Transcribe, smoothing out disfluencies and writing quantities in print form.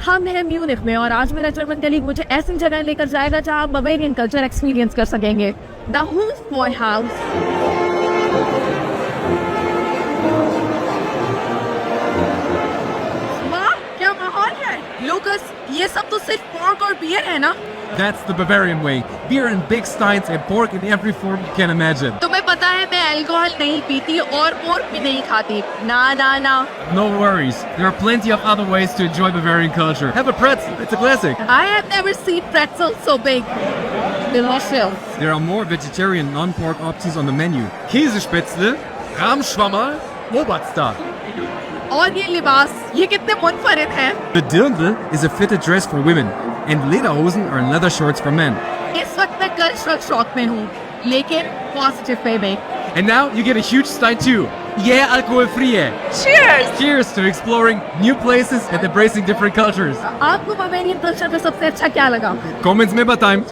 हम हैं म्यूनिख में और आज मेरा जर्मन कलीग मुझे ऐसी जगह लेकर जाएगा जहाँ आप बवेरियन कल्चर एक्सपीरियंस कर सकेंगे। द हूफ्बॉय हाउस। वाह, क्या माहौल है। लूकस, ये सब तो सिर्फ पोर्क और बियर है ना? That's the Bavarian way. Beer in big steins and pork in every form you can imagine. तुम्हें पता है मैं अल्कोहल नहीं पीती और पोर्क भी नहीं खाती। ना ना ना। No worries. There are plenty of other ways to enjoy Bavarian culture. Have a pretzel. It's a classic. I have never seen pretzels so big. Delicious. There are more vegetarian non-pork options on the menu. Käsespätzle, Rahmschwammerl, Oberstag. और ये लिबास, ये कितने मुनफरिद हैं। The dirndl is a fitted dress for women, and lederhosen are leather shorts for men. इस वक्त मैं cultural shock में हूँ, लेकिन पॉजिटिव वे में। And now you get a huge stein too. Yeah, alcohol-free. Cheers! Cheers to exploring new places and embracing different cultures. आपको Bavarian culture में सबसे अच्छा क्या लगा? Comments में बताएं.